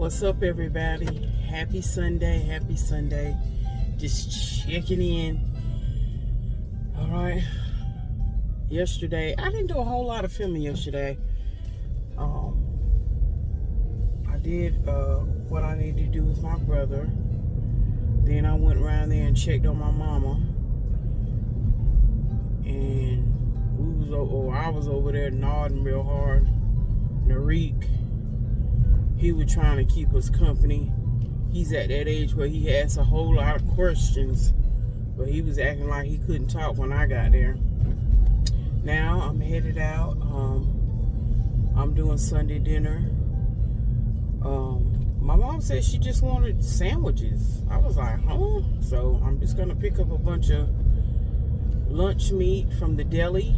What's up, everybody? Happy Sunday. Happy Sunday. Just checking in. All right. Yesterday, I didn't do a whole lot of filming yesterday. I did what I needed to do with my brother. Then I went around there and checked on my mama. And I was over there nodding real hard. Narik, he was trying to keep us company. He's at that age where he has a whole lot of questions, but he was acting like he couldn't talk when I got there. Now I'm headed out. I'm doing Sunday dinner. My mom said she just wanted sandwiches. I was like, huh? So I'm just gonna pick up a bunch of lunch meat from the deli.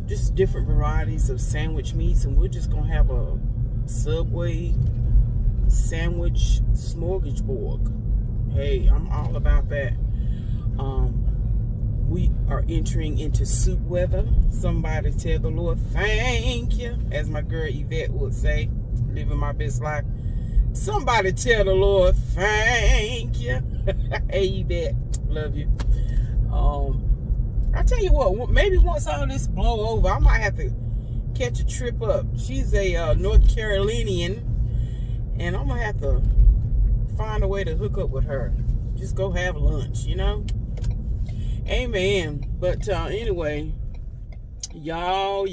Just different varieties of sandwich meats, and we're just gonna have a Subway sandwich smorgasbord. Hey, I'm all about that. We are entering into soup weather. Somebody tell the Lord thank you, as my girl Yvette would say, living my best life. Somebody tell the Lord thank you. Hey Yvette, love you. I tell you what, maybe once all this blow over, I might have to catch a trip up. She's a North Carolinian, and I'm gonna have to find a way to hook up with her. Just go have lunch, you know? Amen. But anyway, y'all,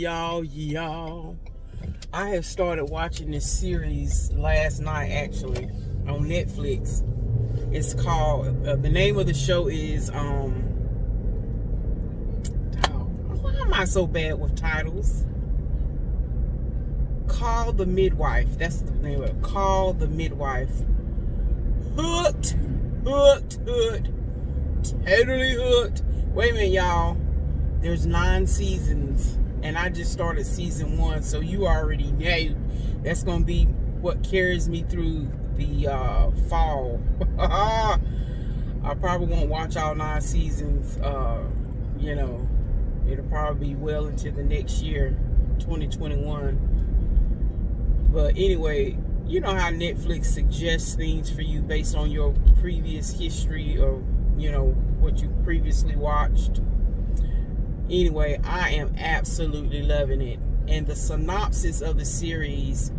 I have started watching this series last night, actually, on Netflix. It's called, the name of the show is, why am I so bad with titles? Call the Midwife. That's the name of it. Call the Midwife. Hooked. Totally hooked. Wait a minute, y'all. There's 9 seasons, and I just started season 1, so you already know that's gonna be what carries me through the fall. I probably won't watch all 9 seasons. You know, it'll probably be well into the next year, 2021. But anyway, you know how Netflix suggests things for you based on your previous history or, you know, what you previously watched. Anyway, I am absolutely loving it. And the synopsis of the series,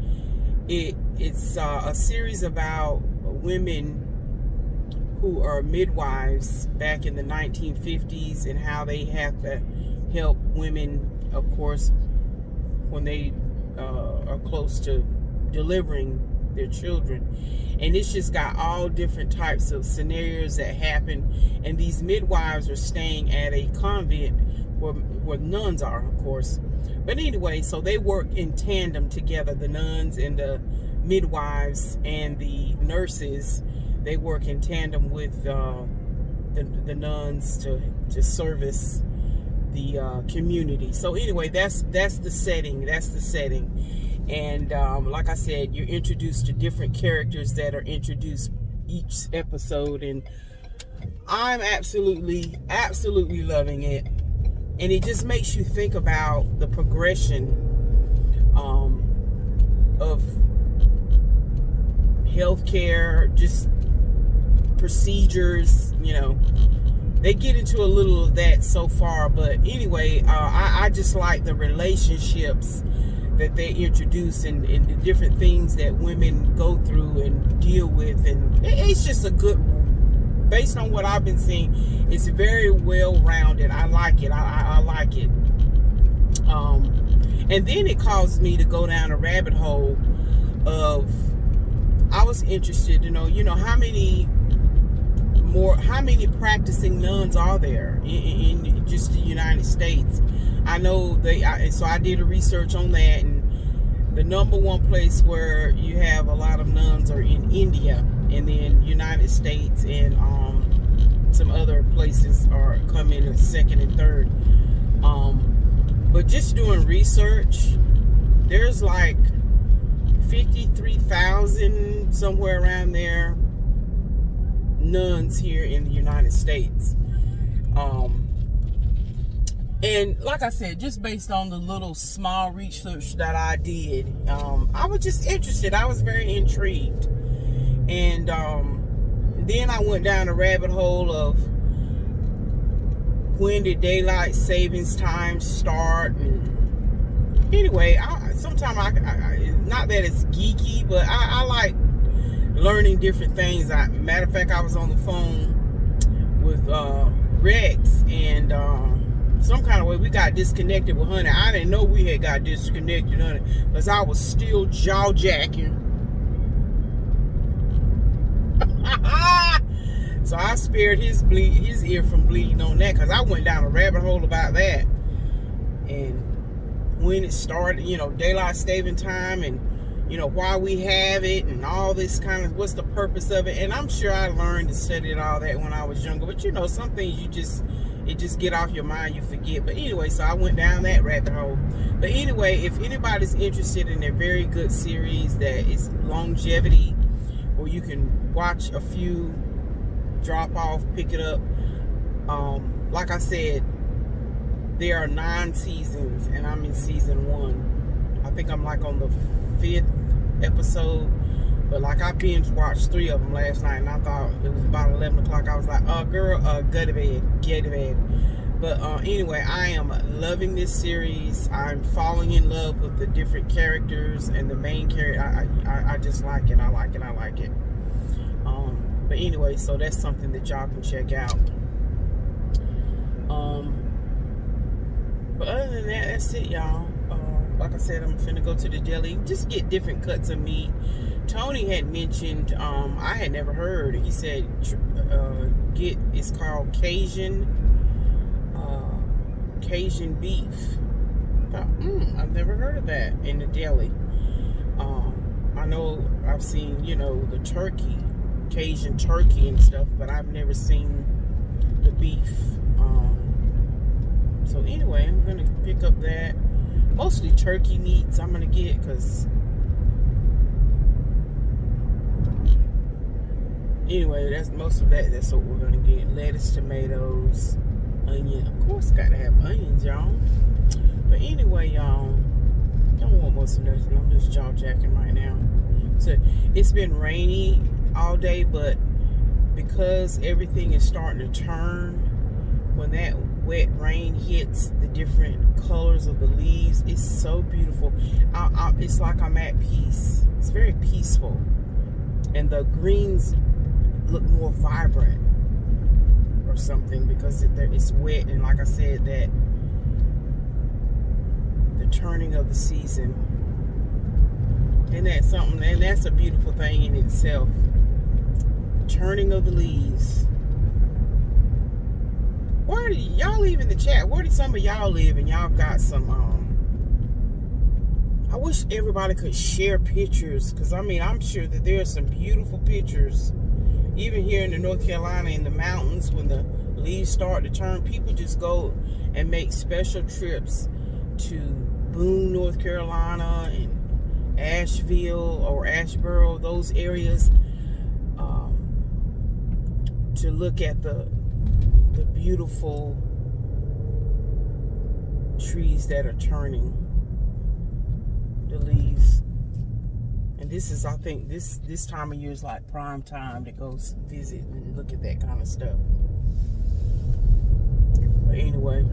it's a series about women who are midwives back in the 1950s and how they have to help women, of course, when they are close to delivering their children. And it's just got all different types of scenarios that happen, and these midwives are staying at a convent where nuns are, of course. But anyway, so they work in tandem together, the nuns and the midwives and the nurses. They work in tandem with the nuns to service the community. So anyway, that's the setting. And like I said, you're introduced to different characters that are introduced each episode, and I'm absolutely loving it. And it just makes you think about the progression of healthcare, just procedures, you know. They get into a little of that so far, but anyway, I just like the relationships that they introduce and the different things that women go through and deal with, and it's just a good, based on what I've been seeing, it's very well rounded. I like it. I like it. And then it caused me to go down a rabbit hole of, I was interested to know, you know, how many practicing nuns are there in just the United States. I know so I did a research on that, and the number one place where you have a lot of nuns are in India, and then United States, and some other places are come in as second and third. But just doing research, there's like 53,000, somewhere around there, nuns here in the United States. And like I said, just based on the little small research that I did, I was just interested. I was very intrigued. And then I went down a rabbit hole of when did daylight savings time start. And anyway, sometimes I not that it's geeky, but I like learning different things. Matter of fact, I was on the phone with Rex, and some kind of way we got disconnected with Honey. I didn't know we had got disconnected, Honey, because I was still jaw jacking. So I spared his ear from bleeding on that, because I went down a rabbit hole about that. And when it started, daylight saving time, and why we have it, and all this kind of, what's the purpose of it. And I'm sure I learned and studied all that when I was younger, but some things it just get off your mind, you forget. But anyway, so I went down that rabbit hole. But anyway, if anybody's interested in a very good series that is longevity, or you can watch a few, drop off, pick it up, like I said, there are 9 seasons, and I'm in season 1. I think I'm like on the 5th episode, but like I binge watched 3 of them last night, and I thought it was about 11 o'clock. I was like, girl, go to bed, get to bed. But anyway, I am loving this series. I'm falling in love with the different characters and the main character. I just like it. I like it. But anyway, so that's something that y'all can check out. But other than that, that's it, y'all. Like I said, I'm finna go to the deli, just get different cuts of meat. Tony had mentioned, I had never heard. He said, it's called Cajun beef. I thought, I've never heard of that in the deli. I know I've seen, the turkey, Cajun turkey and stuff, but I've never seen the beef. So anyway, I'm gonna pick up that. Mostly turkey meats I'm gonna get, because anyway, that's most of that. That's what we're gonna get. Lettuce, tomatoes, onion. Of course, gotta have onions, y'all. But anyway, y'all, don't want most of nothing. I'm just jaw jacking right now. So it's been rainy all day, but because everything is starting to turn, when that wet rain hits the different colors of the leaves, it's so beautiful. It's like I'm at peace. It's very peaceful, and the greens look more vibrant or something, because it's wet, and like I said, that the turning of the season, and that's something, and that's a beautiful thing in itself. Turning of the leaves. Where do y'all live in the chat? Where do some of y'all live? And y'all got some, I wish everybody could share pictures, because I'm sure that there are some beautiful pictures, even here in the North Carolina, in the mountains, when the leaves start to turn. People just go and make special trips to Boone, North Carolina, and Asheville or Asheboro, those areas, to look at the beautiful trees that are turning the leaves. And this is, I think, this time of year is like prime time to go visit and look at that kind of stuff. But anyway,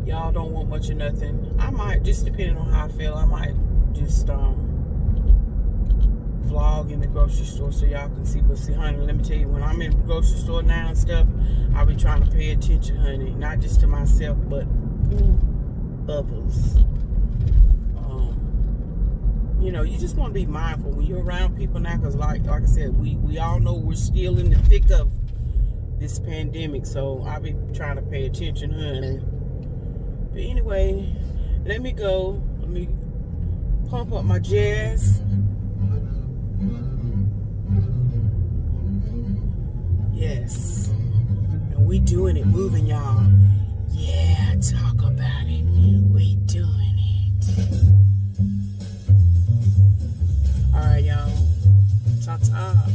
y'all don't want much of nothing. I might, just depending on how I feel, I might just vlog in the grocery store so y'all can see. But see, honey, let me tell you, when I'm in the grocery store now and stuff, I'll be trying to pay attention, honey, not just to myself, but others. You just want to be mindful when you're around people now, because like I said, we all know we're still in the thick of this pandemic, so I'll be trying to pay attention, honey. But anyway, let me go. Let me pump up my jazz. Yes. And we doing it, moving, y'all. Yeah, talk about it. We doing it. All right, y'all. Ta-ta.